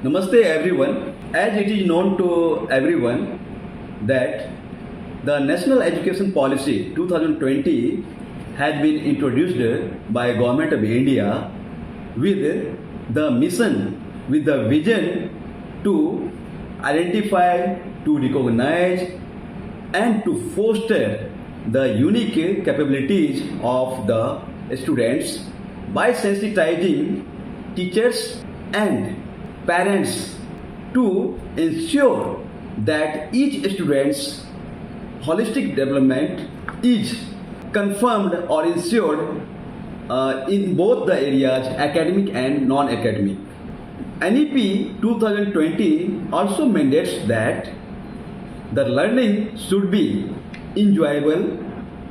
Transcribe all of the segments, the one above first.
Namaste everyone. As it is known to everyone that the National Education Policy 2020 has been introduced by Government of India with the mission, with the vision to identify, to recognize and to foster the unique capabilities of the students by sensitizing teachers and parents to ensure that each student's holistic development is confirmed or ensured in both the areas academic and non-academic. NEP 2020 also mandates that the learning should be enjoyable,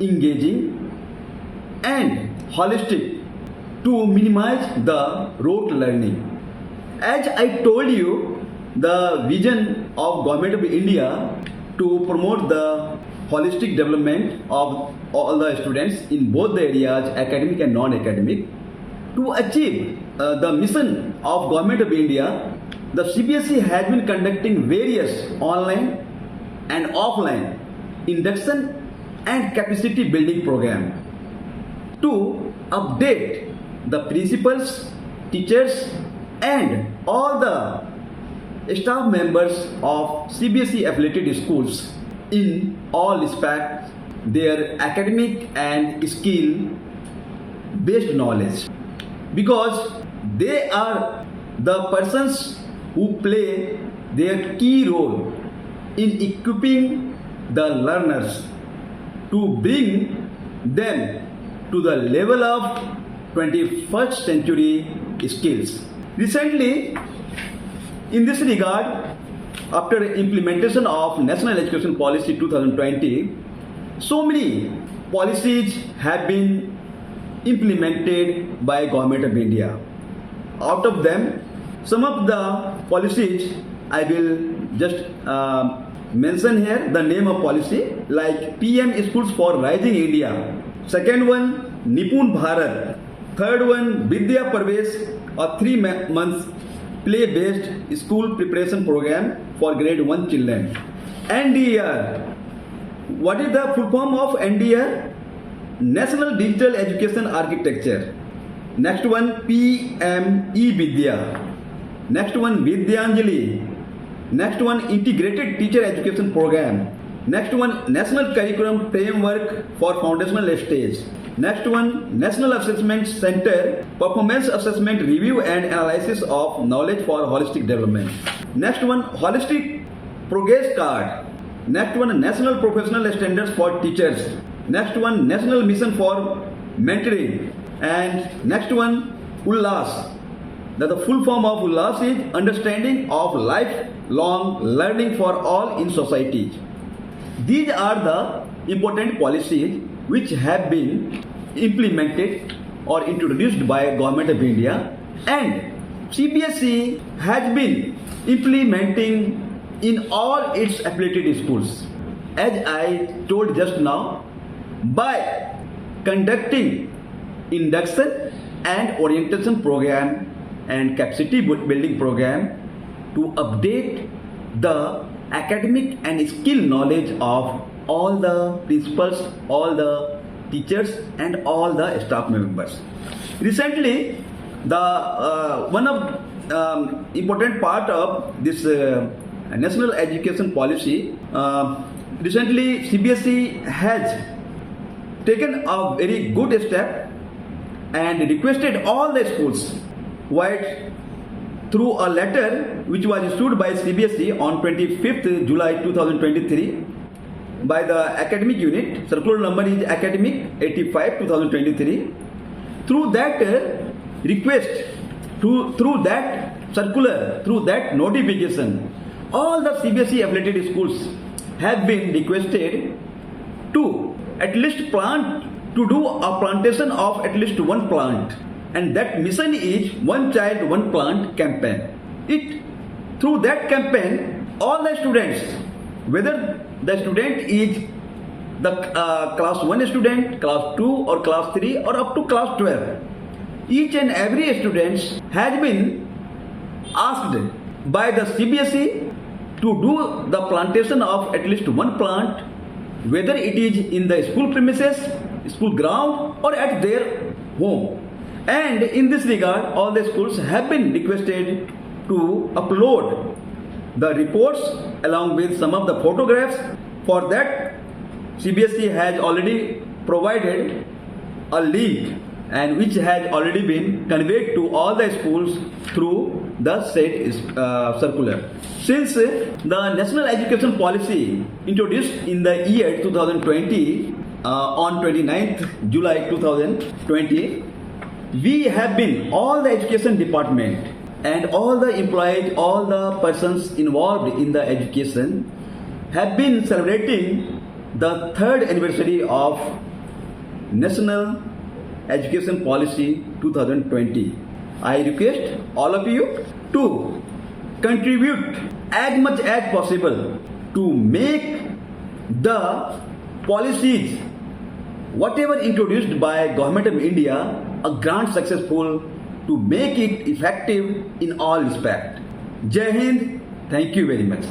engaging and holistic to minimize the rote learning. As I told you, the vision of Government of India to promote the holistic development of all the students in both the areas academic and non-academic. To achieve the mission of Government of India, the CBSE has been conducting various online and offline induction and capacity building program to update the principals, teachers and all the staff members of CBSE affiliated schools in all respects their academic and skill based knowledge, because they are the persons who play their key role in equipping the learners to bring them to the level of 21st century skills. Recently, in this regard, after implementation of National Education Policy 2020, so many policies have been implemented by Government of India. Out of them, some of the policies I will just mention here the name of policy, like PM Schools for Rising India. Second one, Nipun Bharat. Third one, Vidya Parvesh, a 3 months play-based school preparation program for grade 1 children. NDR. What is the full form of NDR? National Digital Education Architecture. Next one, PM E-Vidya. Next one, Vidyanjali. Next one, Integrated Teacher Education Program. Next one, National Curriculum Framework for Foundational Stage. Next one, National Assessment Center, Performance Assessment Review and Analysis of Knowledge for Holistic Development. Next one, Holistic Progress Card. Next one, National Professional Standards for Teachers. Next one, National Mission for Mentoring. And next one, ULLAS. The full form of ULLAS is Understanding of Lifelong Learning for All in Society. These are the important policies which have been implemented or introduced by Government of India, and CBSE has been implementing in all its affiliated schools. As I told just now, by conducting induction and orientation program and capacity building program to update the academic and skill knowledge of all the principals, all the teachers and all the staff members. Recently, the one of important part of this National Education Policy, recently CBSE has taken a very good step and requested all the schools through a letter which was issued by CBSE on 25th July 2023 by the academic unit. Circular number is academic 85 2023. Through that request, through that circular, through that notification, all the CBSE affiliated schools have been requested to at least to do a plantation of at least one plant, and that mission is One Child One Plant campaign. Through that campaign, all the students, whether the student is the class 1 student, class 2 or class 3 or up to class 12, each and every student has been asked by the CBSE to do the plantation of at least one plant, whether it is in the school premises, school ground, or at their home. And in this regard, all the schools have been requested to upload the reports along with some of the photographs. For that, CBSE has already provided a link and which has already been conveyed to all the schools through the said circular. Since the National Education Policy introduced in the year 2020 on 29th July 2020, we have been, all the education department and all the employees, all the persons involved in the education have been celebrating the third anniversary of National Education Policy 2020. I request all of you to contribute as much as possible to make the policies whatever introduced by Government of India a grand successful, to make it effective in all respect. Jai Hind, thank you very much.